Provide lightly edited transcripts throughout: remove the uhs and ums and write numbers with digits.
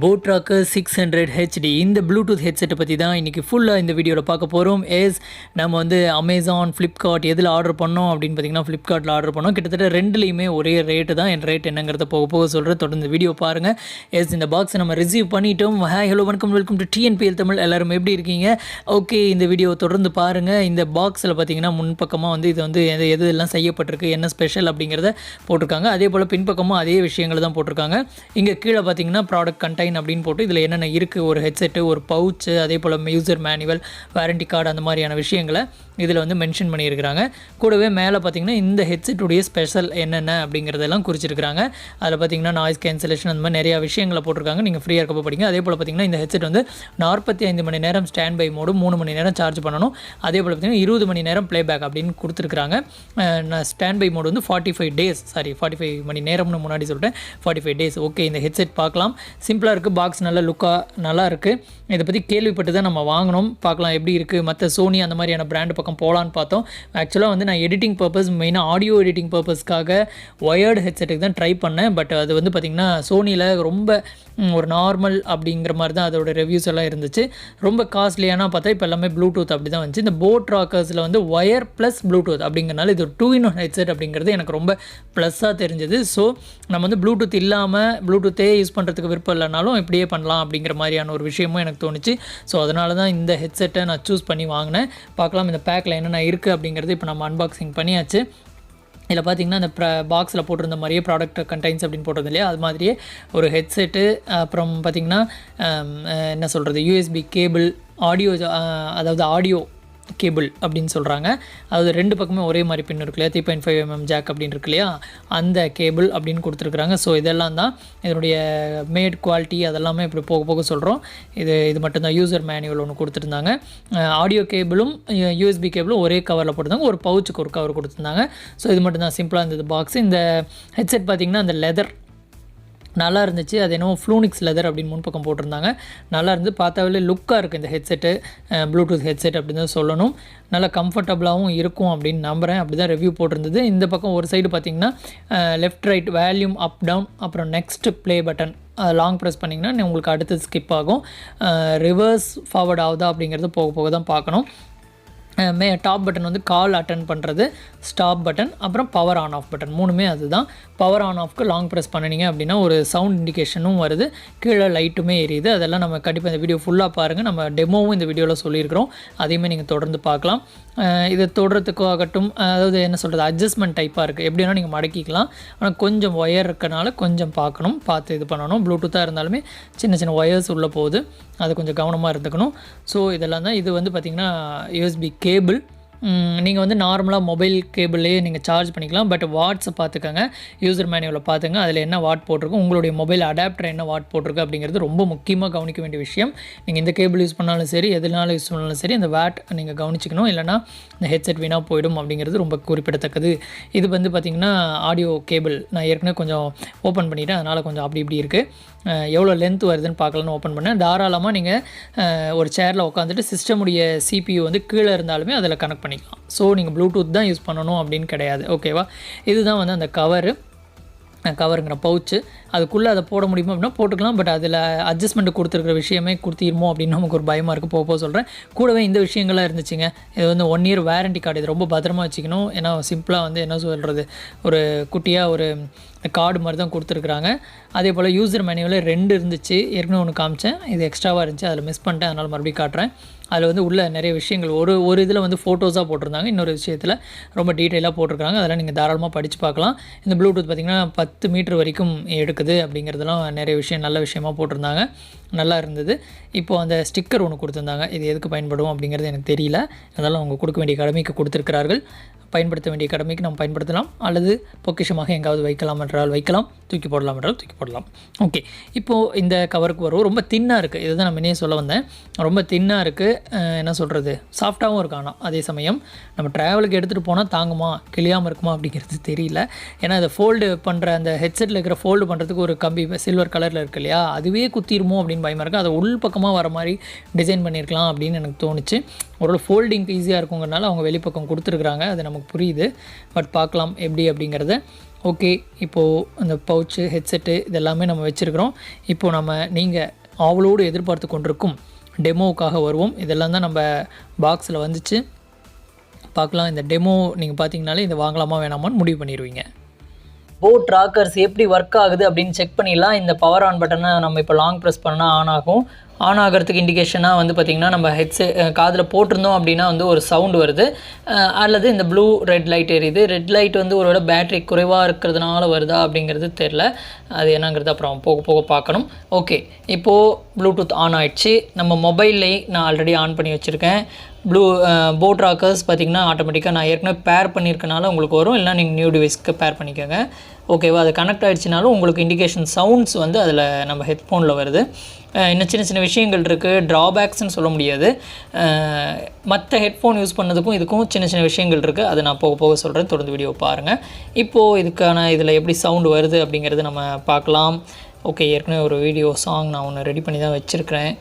Boat rocker 600 HD இந்த Bluetooth ஹெட்செட்டை பற்றி தான் இன்றைக்கி ஃபுல்லாக இந்த வீடியோவில் பார்க்க போகிறோம். நம்ம வந்து அமேசான், ஃப்ளிப்கார்ட் எதில் ஆர்டர் பண்ணோம் அப்படின்னு பார்த்தீங்கன்னா ஃப்ளிப்கார்ட்டில் ஆர்டர் பண்ணோம். கிட்டத்தட்ட ரெண்டுலேயுமே ஒரே ரேட்டு தான். என் ரேட் என்னங்கிறத போக போக சொல்கிறேன். தொடர்ந்து வீடியோ பாருங்கள். இந்த பாக்ஸை நம்ம ரிசீவ் பண்ணிட்டோம். ஹாய், ஹலோ, வணக்கம், வெல்கம் டு TNPL தமிழ். எல்லோரும் எப்படி இருக்கீங்க? ஓகே, இந்த வீடியோவை தொடர்ந்து பாருங்கள். இந்த பாக்ஸில் பார்த்தீங்கன்னா முன்பக்கமாக வந்து இது வந்து எதெல்லாம் செய்யப்பட்டிருக்கு, என்ன ஸ்பெஷல் அப்படிங்கிறத போட்டிருக்காங்க. அதே போல் பின்பக்கமும் அதே விஷயங்கள் தான் போட்டிருக்காங்க. இங்கே கீழே பார்த்தீங்கன்னா ப்ராடக்ட் கண்டைன் அப்படின்னு போட்டு இதில் என்னென்ன இருக்குது, ஒரு ஹெட்செட்டு, ஒரு பவுச்சு, அதே போல் யூசர் மேனுவல், வாரண்டி கார்டு, அந்த மாதிரியான விஷயங்களை இதில் வந்து மென்ஷன் பண்ணியிருக்கிறாங்க. கூடவே மேலே பார்த்தீங்கன்னா இந்த ஹெட்செட்டுடைய ஸ்பெஷல் என்னென்ன அப்படிங்கிறதெல்லாம் குறிச்சிருக்கிறாங்க. அதில் பார்த்தீங்கன்னா நாய்ஸ் கேன்சலேஷன், அந்த மாதிரி நிறையா விஷயங்களை போட்டிருக்காங்க. நீங்கள் ஃப்ரீயாக இருக்கப்போ படிங்க. அதே போல் பார்த்தீங்கன்னா இந்த ஹெட்செட் வந்து 45 மணி நேரம் ஸ்டாண்ட் பை மோடு, 3 மணி நேரம் சார்ஜ் பண்ணணும். அதே போல் பார்த்தீங்கன்னா 20 மணி நேரம் ப்ளேபேக் அப்படின்னு கொடுத்துருக்காங்க. ஸ்டாண்ட் பை மோடு வந்து 45 மணி நேரம்னு முன்னாடி சொல்லிட்டேன், 45 டேஸ். ஓகே, இந்த ஹெட்செட் பார்க்கலாம். சிம்பிளாக இருக்குது. பாக்ஸ் நல்ல லுக்காக நல்லா இருக்குது. இதை பற்றி கேள்விப்பட்டு தான் நம்ம வாங்கினோம். பார்க்கலாம் எப்படி இருக்குது. மற்ற சோனி அந்த மாதிரியான பிராண்டு பக்கம் போகலான்னு பார்த்தோம். ஆக்சுவலாக வந்து நான் எடிட்டிங் பர்பஸ், மெயினாக ஆடியோ எடிட்டிங் பர்பஸ்க்காக ஒயர்டு ஹெட்செட்டுக்கு தான் ட்ரை பண்ணேன். பட் அது வந்து பார்த்திங்கன்னா சோனியில் ரொம்ப ஒரு நார்மல் அப்படிங்கிற மாதிரி தான் அதோட ரிவ்யூஸ் எல்லாம் இருந்துச்சு. ரொம்ப காஸ்ட்லியான பார்த்தா இப்போ எல்லாமே ப்ளூடூத் அப்படி தான் வந்துச்சு. இந்த போட் ராக்கர்ஸில் வந்து ஒயர் ப்ளஸ் ப்ளூடூத் அப்படிங்கிறனால இது ஒரு 2-in-1 ஹெட்செட் அப்படிங்கிறது எனக்கு ரொம்ப ப்ளஸ்ஸாக தெரிஞ்சது. ஸோ நம்ம வந்து ப்ளூடூத் இல்லாமல் ப்ளூடூத்தே யூஸ் பண்ணுறதுக்கு விருப்பம் இல்லைனாலும் இப்படியே பண்ணலாம் அப்படிங்கிற மாதிரியான ஒரு விஷயமும் எனக்கு தோணுச்சு. ஸோ அதனால தான் இந்த ஹெட்செட்டை நான் சூஸ் பண்ணி வாங்கினேன். பார்க்கலாம் இந்த பேக்கில் என்னென்ன இருக்குது அப்படிங்கிறது இப்போ நம்ம அன்பாக்சிங் பண்ணியாச்சு. இதில் பார்த்திங்கன்னா அந்த பாக்ஸில் போட்டிருந்த மாதிரியே ப்ராடக்ட் கண்டைன்ஸ் அப்படின்னு போட்டது இல்லையா, அது மாதிரியே ஒரு ஹெட்செட்டு, அப்புறம் பார்த்திங்கன்னா என்ன சொல்கிறது, USB கேபிள், ஆடியோ, அதாவது ஆடியோ கேபிள் அப்படின்னு சொல்கிறாங்க. அதாவது ரெண்டு பக்கமே ஒரே மாதிரி பின் இருக்கு இல்லையா, 3.5mm ஜாக் அப்படின்னு இருக்கு இல்லையா, அந்த கேபிள் அப்படின்னு கொடுத்துருக்குறாங்க. ஸோ இதெல்லாம் தான் இதனுடைய மேட் குவாலிட்டி, அதெல்லாமே இப்படி போக போக சொல்கிறோம். இது மட்டும்தான். யூசர் மேனுவல் ஒன்று கொடுத்துருந்தாங்க. ஆடியோ கேபிளும் USB கேபிளும் ஒரே கவரில் போட்டிருந்தாங்க. ஒரு பவுச்சுக்கு ஒரு கவர் கொடுத்துருந்தாங்க. ஸோ இது மட்டும்தான். சிம்பிளாக இருந்தது பாக்ஸ். இந்த ஹெட்செட் பார்த்திங்கன்னா அந்த லெதர் நல்லா இருந்துச்சு. அது என்னவோ ஃப்ளூனிக்ஸ் லெதர் அப்படின்னு முன்பக்கம் போட்டிருந்தாங்க. நல்லா இருந்து பார்த்தாவே லுக்காக இருக்குது இந்த ஹெட்செட்டு. ப்ளூடூத் ஹெட்செட் அப்படின்னு தான் சொல்லணும். நல்லா கம்ஃபர்டபுளாகவும் இருக்கும் அப்படின்னு நம்புகிறேன். அப்படி தான் ரிவ்யூ போட்டிருந்தது. இந்த பக்கம் ஒரு சைடு பார்த்திங்கன்னா left right volume up down, அப்புறம் next play button long press பண்ணிங்கன்னா உங்களுக்கு அடுத்தது ஸ்கிப் ஆகும். ரிவர்ஸ் ஃபார்வர்ட் ஆகுதா அப்படிங்கிறது போக போக தான் பார்க்கணும். டாப் பட்டன் வந்து கால் அட்டன் பண்ணுறது, ஸ்டாப் பட்டன், அப்புறம் பவர் ஆன் ஆஃப் பட்டன், மூணுமே அதுதான். பவர் ஆன் ஆஃப்க்கு லாங் ப்ரெஸ் பண்ணினீங்க அப்படின்னா ஒரு சவுண்ட் இண்டிகேஷனும் வருது, கீழே லைட்டுமே எரியுது. அதெல்லாம் நம்ம கண்டிப்பாக இந்த வீடியோ ஃபுல்லாக பாருங்கள். நம்ம டெமோவும் இந்த வீடியோவில் சொல்லியிருக்கிறோம். அதையுமே நீங்கள் தொடர்ந்து பார்க்கலாம். இதை தொடுறதுக்காகட்டும், அதாவது என்ன சொல்கிறது, அட்ஜஸ்ட்மெண்ட் டைப்பாக இருக்குது. எப்படின்னா நீங்கள் மடக்கிக்கலாம். ஆனால் கொஞ்சம் ஒயர் இருக்கனால கொஞ்சம் பார்த்து இது பண்ணணும். ப்ளூடூத்தாக இருந்தாலுமே சின்ன சின்ன ஒயர்ஸ் உள்ளே போகுது, அது கொஞ்சம் கவனமாக இருந்துக்கணும். ஸோ இதெல்லாம் தான். இது வந்து பார்த்திங்கன்னா USB கேபிள். நீங்கள் வந்து நார்மலாக மொபைல் கேபிள்லேயே நீங்கள் சார்ஜ் பண்ணிக்கலாம். பட் வாட்ஸை பார்த்துக்கோங்க, யூசர் மேனுவலில் பார்த்துங்க, அதில் என்ன வாட் போட்டிருக்கும், உங்களுடைய மொபைல் அடாப்டர் என்ன வாட் போட்டிருக்கு அப்படிங்கிறது ரொம்ப முக்கியமாக கவனிக்க வேண்டிய விஷயம். நீங்கள் இந்த கேபிள் யூஸ் பண்ணாலும் சரி, எதுனாலும் யூஸ் பண்ணாலும் சரி, அந்த வாட் நீங்கள் கவனிச்சிக்கணும். இல்லைனா இந்த ஹெட்செட் வீணாக போயிடும் அப்படிங்கிறது ரொம்ப குறிப்பிடத்தக்கது. இது வந்து பார்த்திங்கன்னா ஆடியோ கேபிள். நான் ஏற்கனவே கொஞ்சம் ஓப்பன் பண்ணிவிட்டேன், அதனால் கொஞ்சம் அப்படி இப்படி இருக்குது. எவ்வளோ லென்த் வருதுன்னு பார்க்கலான்னு ஓப்பன் பண்ணேன். தாராளமாக நீங்கள் ஒரு சேரில் உட்காந்துட்டு சிஸ்டமுடைய CPU வந்து கீழே இருந்தாலுமே அதில் கனெக்ட் பண்ணிக்கலாம். ஸோ நீங்கள் ப்ளூடூத் தான் யூஸ் பண்ணணும் அப்படின்னு கிடையாது. ஓகேவா? இதுதான் வந்து அந்த கவருங்கிற பவுச்சு. அதுக்குள்ளே அதை போட முடியுமா அப்படின்னா போட்டுக்கலாம். பட் அதில் அட்ஜஸ்ட்மெண்ட் கொடுத்துருக்கிற விஷயமே கொடுத்திருமோ அப்படின்னு நமக்கு ஒரு பயமாக இருக்குது. போக சொல்கிறேன். கூடவே இந்த விஷயங்கள்லாம் இருந்துச்சுங்க. இது வந்து 1 year வாரண்டி கார்டு. இது ரொம்ப பத்திரமா வச்சுக்கணும். ஏன்னா சிம்பிளாக வந்து என்ன சொல்கிறது, ஒரு குட்டியாக ஒரு கார்டு மாதிரி தான் கொடுத்துருக்குறாங்க. அதே போல் யூசர் மேனுவலில் 2 இருந்துச்சு. ஏற்கனவே ஒன்று காமிச்சேன், இது எக்ஸ்ட்ராவாக இருந்துச்சு, அதில் மிஸ் பண்ணிட்டேன். அதனால் மறுபடியும் காட்டுறேன். அதில் வந்து உள்ள நிறைய விஷயங்கள் ஒரு இதில் வந்து ஃபோட்டோஸாக போட்டிருந்தாங்க, இன்னொரு விஷயத்தில் ரொம்ப டீட்டெயிலாக போட்டிருக்காங்க. அதெல்லாம் நீங்கள் தாராளமாக படித்து பார்க்கலாம். இந்த ப்ளூடூத் பார்த்திங்கன்னா 10 மீட்டர் வரைக்கும் எடுக்குது அப்படிங்கிறதெல்லாம் நிறைய விஷயம், நல்ல விஷயமாக போட்டிருந்தாங்க. நல்லா இருந்தது. இப்போது அந்த ஸ்டிக்கர் ஒன்று கொடுத்துருந்தாங்க. இது எதுக்கு பயன்படும் அப்படிங்கிறது எனக்கு தெரியல. அதெல்லாம் அவங்க கொடுக்க வேண்டிய கடமைக்கு கொடுத்துருக்கிறார்கள். பயன்படுத்த வேண்டிய கடமைக்கு நம்ம பயன்படுத்தலாம், அல்லது பொக்கிஷமாக எங்காவது வைக்கலாம் என்றால் வைக்கலாம், தூக்கி போடலாம் என்றால் தூக்கி போடலாம். ஓகே, இப்போது இந்த கவருக்கு வரும். ரொம்ப தின்னாக இருக்குது. இதுதான் நான் முன்னே சொல்ல வந்தேன். ரொம்ப தின்னாக இருக்குது. என்ன சொல்கிறது, சாஃப்டாகவும் இருக்கு. ஆனால் அதே சமயம் நம்ம ட்ராவலுக்கு எடுத்துகிட்டு போனால் தாங்குமா, கிளியாமல் இருக்குமா அப்படிங்கிறது தெரியல. ஏன்னா அதை ஃபோல்டு பண்ணுற அந்த ஹெட்செட்டில் இருக்கிற ஃபோல்டு பண்ணுறதுக்கு ஒரு கம்பி சில்வர் கலரில் இருக்குது இல்லையா, அதுவே குத்திருமோ அப்படின்னு பயமாக இருக்குது. அதை உள் பக்கமாக வர மாதிரி டிசைன் பண்ணியிருக்கலாம் அப்படின்னு எனக்கு தோணுச்சு. ஒரு ஃபோல்டிங்க்கு ஈஸியாக இருக்குங்கிறனால அவங்க வெளிப்பக்கம் கொடுத்துருக்குறாங்க. அது நமக்கு புரியுது. பட் பார்க்கலாம் எப்படி அப்படிங்கிறத. ஓகே, இப்போது அந்த பவுச்சு, ஹெட்செட்டு இதெல்லாமே நம்ம வச்சுருக்கிறோம். இப்போது நீங்கள் ஆவலோடு எதிர்பார்த்து கொண்டிருக்கும் டெமோவுக்காக வருவோம். இதெல்லாம் தான் நம்ம பாக்ஸில் வந்துச்சு. பார்க்கலாம். இந்த டெமோ நீங்கள் பார்த்தீங்கனாலே இதை வாங்கலாமா வேணாமான்னு முடிவு பண்ணிடுவீங்க. போட் ராக்கர்ஸ் எப்படி ஒர்க் ஆகுது அப்படின்னு செக் பண்ணிடலாம். இந்த பவர் ஆன் பட்டனை நம்ம இப்போ லாங் ப்ரெஸ் பண்ணால் ஆன் ஆகும். ஆன் ஆகிறதுக்கு இண்டிகேஷனாக வந்து பார்த்திங்கன்னா நம்ம காதில் போட்டிருந்தோம் அப்படின்னா வந்து ஒரு சவுண்டு வருது, அல்லது இந்த ப்ளூ ரெட் லைட் எரியுது. ரெட் லைட் வந்து ஒருவேளை பேட்ரி குறைவாக இருக்கிறதுனால வருதா அப்படிங்கிறது தெரில. அது என்னங்கிறது அப்புறம் போக போக பார்க்கணும். ஓகே, இப்போது ப்ளூடூத் ஆன் ஆகிடுச்சு. நம்ம மொபைல்லேயே நான் ஆல்ரெடி ஆன் பண்ணி வச்சுருக்கேன். போட் ராக்கர்ஸ் பார்த்திங்கன்னா ஆட்டோமேட்டிக்காக நான் ஏற்கனவே பேர் பண்ணியிருக்கனால உங்களுக்கு வரும், இல்லைனா நீங்கள் நியூ டிவைஸ்க்கு பேர் பண்ணிக்கோங்க. ஓகேவா, அது கனெக்ட் ஆகிடுச்சினாலும் உங்களுக்கு இண்டிகேஷன் சவுண்ட்ஸ் வந்து அதில் நம்ம ஹெட்ஃபோனில் வருது. இன்னும் சின்ன சின்ன விஷயங்கள் இருக்குது, ட்ராபேக்ஸ்ன்னு சொல்ல முடியாது. மற்ற ஹெட்ஃபோன் யூஸ் பண்ணதுக்கும் இதுக்கும் சின்ன சின்ன விஷயங்கள் இருக்குது, அதை நான் போக போக சொல்கிறேன். தொடர்ந்து வீடியோ பாருங்கள். இப்போது இதுக்கான இதில் எப்படி சவுண்டு வருது அப்படிங்கிறது நம்ம பார்க்கலாம். ஓகே, ஏற்கனவே ஒரு வீடியோ சாங் நான் ஒன்று ரெடி பண்ணி தான் வச்சுருக்கிறேன்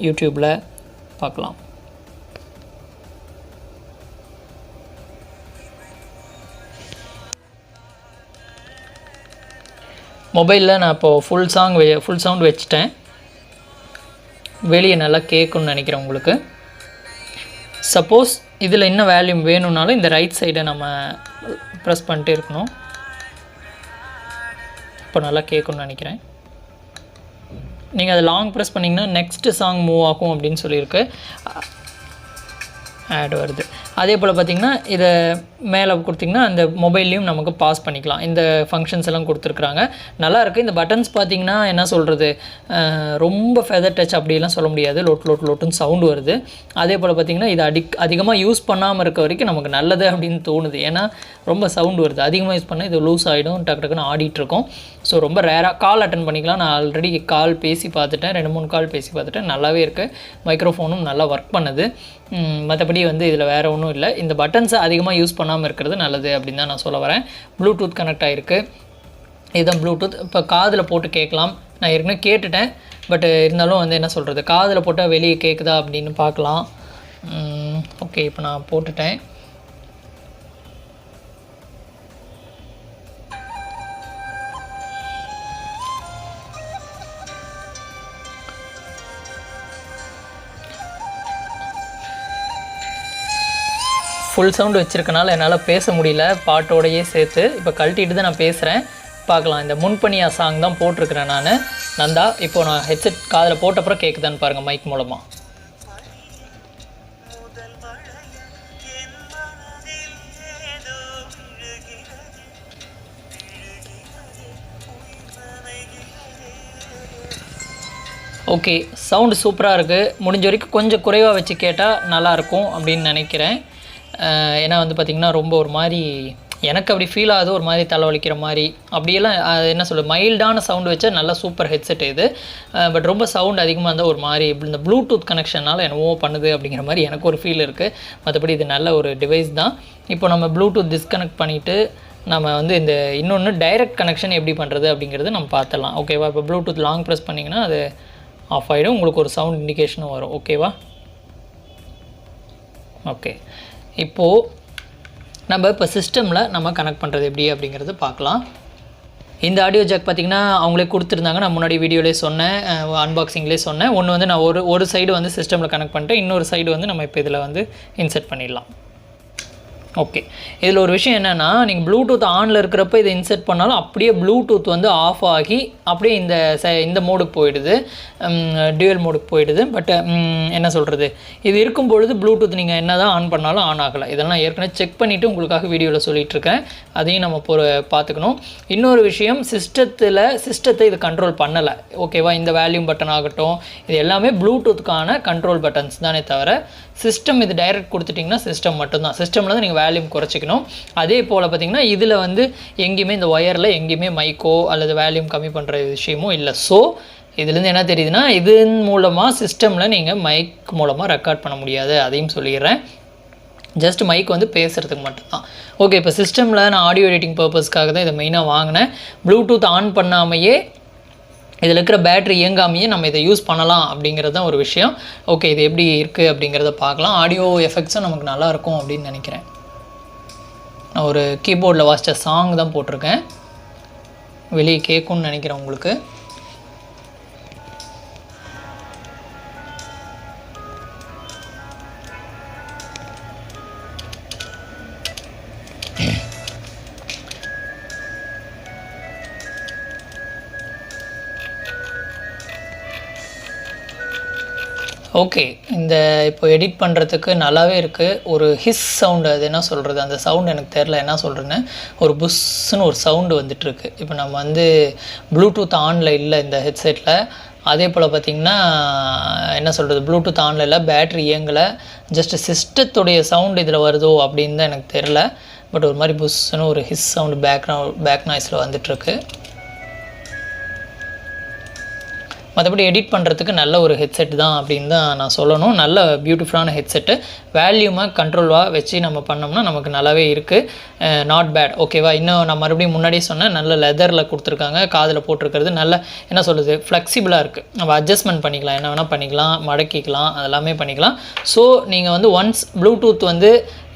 யூடியூப்பில், பார்க்கலாம். மொபைலில் நான் இப்போது ஃபுல் சவுண்ட் வச்சுட்டேன். வெளியே நல்லா கேட்குன்னு நினைக்கிறேன் உங்களுக்கு. சப்போஸ் இதில் இன்னும் வேல்யூம் வேணும்னாலும் இந்த ரைட் சைடை நம்ம ப்ரெஸ் பண்ணிட்டே இருக்கணும். இப்போ நல்லா கேட்குன்னு நினைக்கிறேன். நீங்கள் அதை லாங் ப்ரெஸ் பண்ணிங்கன்னா நெக்ஸ்ட்டு சாங் மூவ் ஆகும் அப்படின்னு சொல்லியிருக்கு, ஆட் வருது. அதே போல் பார்த்திங்கன்னா இதை மேலே கொடுத்திங்கன்னா அந்த மொபைல்லையும் நமக்கு பாஸ் பண்ணிக்கலாம். இந்த ஃபங்க்ஷன்ஸ் எல்லாம் கொடுத்துருக்குறாங்க, நல்லாயிருக்கு. இந்த பட்டன்ஸ் பார்த்திங்கன்னா என்ன சொல்கிறது, ரொம்ப ஃபெதர் டச் அப்படிலாம் சொல்ல முடியாது, லோட்டுன்னு சவுண்டு வருது. அதே போல் பார்த்திங்கன்னா இது அதிகமாக யூஸ் பண்ணாமல் இருக்க வரைக்கும் நமக்கு நல்லது அப்படின்னு தோணுது. ஏன்னா ரொம்ப சவுண்டு வருது, அதிகமாக யூஸ் பண்ணால் இது லூஸ் ஆகிடும், டக்குன்னு ஆடிட்டுருக்கோம். ஸோ ரொம்ப ரேராக கால் அட்டன் பண்ணிக்கலாம். நான் ஆல்ரெடி கால் பேசி பார்த்துட்டேன், 2-3 கால் பேசி பார்த்துட்டேன், நல்லாவே இருக்குது. மைக்ரோஃபோனும் நல்லா ஒர்க் பண்ணுது. மற்றபடி வந்து இதில் வேறு ஒன்றும் இல்லை. இந்த பட்டன்ஸை அதிகமாக யூஸ் பண்ணாமல் இருக்கிறது நல்லது அப்படின்னு தான் நான் சொல்ல வரேன். ப்ளூடூத் கனெக்ட் ஆகிருக்கு, இதுதான் ப்ளூடூத். இப்போ காதில் போட்டு கேட்கலாம். நான் ஏற்கனவே கேட்டுட்டேன், பட் இருந்தாலும் வந்து என்ன சொல்கிறது, காதில் போட்டால் வெளியே கேட்குதா அப்படின்னு பார்க்கலாம். ஓகே, இப்போ நான் போட்டுட்டேன். ஃபுல் சவுண்டு வச்சுருக்கனால என்னால் பேச முடியல பாட்டோடையே சேர்த்து. இப்போ கழட்டிட்டு தான் நான் பேசுகிறேன், பார்க்கலாம். இந்த முன்பணியா சாங் தான் போட்டிருக்கிறேன் நான், நந்தா. இப்போது நான் ஹெட்செட் காதில் போட்டப்புறம் கேட்குதான்னு பாருங்கள் மைக் மூலமாக. ஓகே, சவுண்டு சூப்பராக இருக்குது. முடிஞ்ச வரைக்கும் கொஞ்சம் குறைவாக வச்சு கேட்டால் நல்லாயிருக்கும் அப்படின்னு நினைக்கிறேன். ஏன்னா வந்து பார்த்திங்கன்னா ரொம்ப ஒரு மாதிரி எனக்கு அப்படி ஃபீல் ஆகுது, ஒரு மாதிரி தலைவலிக்கிற மாதிரி அப்படியெல்லாம். என்ன சொல்கிறது, மைல்டான சவுண்டு வச்சா நல்லா சூப்பர் ஹெட்செட் இது. பட் ரொம்ப சவுண்ட் அதிகமாக இருந்தால் ஒரு மாதிரி இந்த ப்ளூடூத் கனெக்ஷனால் என்னவோ பண்ணுது அப்படிங்கிற மாதிரி எனக்கு ஒரு ஃபீல் இருக்குது. மற்றபடி இது நல்ல ஒரு டிவைஸ் தான். இப்போ நம்ம ப்ளூடூத் டிஸ்கனெக்ட் பண்ணிவிட்டு நம்ம வந்து இந்த இன்னொன்று டைரக்ட் கனெக்ஷன் எப்படி பண்ணுறது அப்படிங்கிறது நம்ம பார்த்துடலாம். ஓகேவா, இப்போ ப்ளூடூத் லாங் ப்ரெஸ் பண்ணிங்கன்னா அது ஆஃப் ஆகிடும், உங்களுக்கு ஒரு சவுண்ட் இண்டிகேஷனும் வரும். ஓகேவா, ஓகே. இப்போது நம்ம இப்போ சிஸ்டமில் நம்ம கனெக்ட் பண்ணுறது எப்படி அப்படிங்கிறது பார்க்கலாம். இந்த ஆடியோ ஜாக் பார்த்திங்கன்னா அவங்களே கொடுத்துருந்தாங்க, நான் முன்னாடி வீடியோலேயே சொன்னேன், அன்பாக்சிங்லேயே சொன்னேன். ஒன்று வந்து நான் ஒரு சைடு வந்து சிஸ்டமில் கனெக்ட் பண்ணிட்டேன், இன்னொரு சைடு வந்து நம்ம இப்போ இதில் வந்து இன்செர்ட் பண்ணிடலாம். ஓகே, இதில் ஒரு விஷயம் என்னென்னா, நீங்கள் ப்ளூடூத் ஆனில் இருக்கிறப்ப இதை இன்செர்ட் பண்ணாலும் அப்படியே ப்ளூடூத் வந்து ஆஃப் ஆகி அப்படியே இந்த மோடுக்கு போயிடுது, டியூயல் மோடுக்கு போயிடுது. பட் என்ன சொல்கிறது, இது இருக்கும் பொழுது ப்ளூடூத் நீங்கள் என்ன தான் ஆன் பண்ணாலும் ஆன் ஆகலை. இதெல்லாம் ஏற்கனவே செக் பண்ணிவிட்டு உங்களுக்காக வீடியோவில் சொல்லிகிட்ருக்கேன், அதையும் நம்ம பார்த்துக்கணும். இன்னொரு விஷயம், சிஸ்டத்தை இது கண்ட்ரோல் பண்ணலை. ஓகேவா, இந்த வேல்யூம் பட்டன் ஆகட்டும், இது எல்லாமே ப்ளூடூத்துக்கான கண்ட்ரோல் பட்டன்ஸ் தானே தவிர சிஸ்டம் இது டைரக்ட் கொடுத்துட்டிங்கன்னா சிஸ்டம் மட்டும்தான். சிஸ்டமில் தான் நீங்கள் வேல்யூம் குறைச்சிக்கணும். அதே போல் பார்த்திங்கன்னா இதில் வந்து எங்கேயுமே இந்த ஒயரில் எங்கேயுமே மைக்கோ அல்லது வேல்யூம் கம்மி பண்ணுற விஷயமும் இல்லை. ஸோ இதுலேருந்து என்ன தெரியுதுன்னா, இதன் மூலமாக சிஸ்டமில் நீங்கள் மைக் மூலமாக ரெக்கார்ட் பண்ண முடியாது, அதையும் சொல்லிடுறேன். ஜஸ்ட் மைக் வந்து பேசுகிறதுக்கு மட்டும்தான். ஓகே, இப்போ சிஸ்டமில் நான் ஆடியோ எடிட்டிங் பர்பஸ்க்காக தான் இதை மெயினாக வாங்கினேன். ப்ளூடூத் ஆன் பண்ணாமையே இதில் இருக்கிற பேட்ரி இயங்காமையே நம்ம இதை யூஸ் பண்ணலாம் அப்படிங்கிறது தான் ஒரு விஷயம். ஓகே, இது எப்படி இருக்குது அப்படிங்கிறத பார்க்கலாம். ஆடியோ எஃபெக்ட்ஸும் நமக்கு நல்லாயிருக்கும் அப்படின்னு நினைக்கிறேன். நான் ஒரு கீபோர்டில் வாசித்த சாங் தான் போட்டிருக்கேன். வெளியே கேட்கும்னு நினைக்கிறேன் உங்களுக்கு. ஓகே, இந்த இப்போ எடிட் பண்ணுறதுக்கு நல்லாவே இருக்குது. ஒரு ஹிஸ் சவுண்டு, அது என்ன சொல்கிறது, அந்த சவுண்டு எனக்கு தெரில என்ன சொல்கிறேன்னு, ஒரு புஷ்ஷுன்னு ஒரு சவுண்டு வந்துட்டுருக்கு. இப்போ நம்ம வந்து ப்ளூடூத் ஆனில் இல்லை இந்த ஹெட்செட்டில். அதே போல் பார்த்திங்கன்னா என்ன சொல்கிறது, ப்ளூடூத் ஆனில் இல்லை, பேட்ரி இயங்கலை, ஜஸ்ட்டு சிஸ்டத்துடைய சவுண்டு இதில் வருதோ அப்படின்னு தான் எனக்கு தெரில. பட் ஒரு மாதிரி புஷ்ஷுன்னு ஒரு ஹிஸ் சவுண்டு பேக் நாய்ஸில் வந்துட்டுருக்கு. மற்றபடி எடிட் பண்ணுறதுக்கு நல்ல ஒரு ஹெட்செட் தான் அப்படின்னு தான் நான் சொல்லணும். நல்ல பியூட்டிஃபுல்லான ஹெட்செட்டு, வேல்யூமாக கண்ட்ரோலாக வச்சு நம்ம பண்ணோம்னா நமக்கு நல்லாவே இருக்குது. Not bad. ஓகேவா. இன்னும் நான் மறுபடியும் முன்னாடியே சொன்னேன், நல்ல லெதரில் கொடுத்துருக்காங்க. காதில் போட்டிருக்கிறது நல்ல என்ன சொல்கிறது, ஃப்ளெக்சிபிளாக இருக்குது. நம்ம அட்ஜஸ்ட்மெண்ட் பண்ணிக்கலாம், என்ன வேணால் பண்ணிக்கலாம், மடக்கிக்கலாம், அதெல்லாமே பண்ணிக்கலாம். ஸோ நீங்கள் வந்து ஒன்ஸ் ப்ளூடூத் வந்து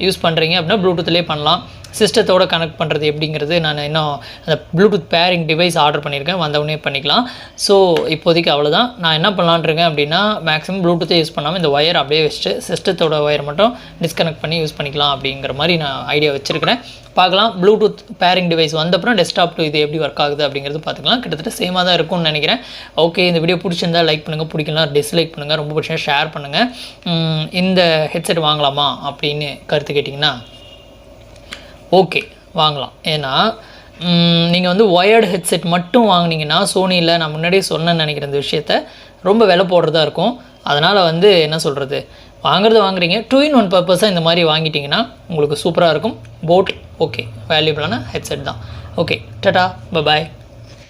யூஸ் பண்ணுறீங்க அப்படின்னா ப்ளூடூத்லேயே பண்ணலாம். சிஸ்டத்தோடு கனெக்ட் பண்ணுறது எப்படிங்கிறது நான் இன்னும் அந்த ப்ளூடூத் பேரிங் டிவைஸ் ஆர்டர் பண்ணியிருக்கேன், வந்தவுடனே பண்ணிக்கலாம். ஸோ இப்போதைக்கு அவ்வளோதான். நான் என்ன பண்ணலான்ருக்கேன் அப்படின்னா, மேக்ஸிமம் ப்ளூடூத்தை யூஸ் பண்ணாமல் இந்த ஒயர் அப்படியே வச்சுட்டு சிஸ்டத்தோட ஒயர் மட்டும் டிஸ்கனெக்ட் பண்ணி யூஸ் பண்ணிக்கலாம் அப்படிங்கிற மாதிரி நான் ஐடியா வச்சுருக்கிறேன். பார்க்கலாம், ப்ளூடூத் பேரிங் டிவைஸ் வந்தப்புறம் டெஸ்க்டாப் டு இது எப்படி ஒர்க் ஆகுது அப்படிங்கிறது பார்த்துக்கலாம். கிட்டத்தட்ட சேமாக தான் இருக்கும்னு நினைக்கிறேன். ஓகே, இந்த வீடியோ பிடிச்சிருந்தா லைக் பண்ணுங்கள், பிடிக்கலாம் டிஸ்லைக் பண்ணுங்கள், ரொம்ப பிடிச்சா ஷேர் பண்ணுங்கள். இந்த ஹெட்செட் வாங்கலாமா அப்படின்னு கருத்து கேட்டிங்கன்னா ஓகே வாங்கலாம். ஏன்னா நீங்கள் வந்து ஒயர்டு ஹெட்செட் மட்டும் வாங்கினீங்கன்னா சோனியில் நான் முன்னாடியே சொன்னேன்னு நினைக்கிற இந்த விஷயத்த ரொம்ப விலை போடுறதா இருக்கும். அதனால் வந்து என்ன சொல்கிறது, வாங்குறீங்க 2-in-1 பர்பஸாக இந்த மாதிரி வாங்கிட்டிங்கன்னா உங்களுக்கு சூப்பராக இருக்கும். போட் ஓகே, வேல்யூபிளான ஹெட்செட் தான். Okay, Tata, bye bye.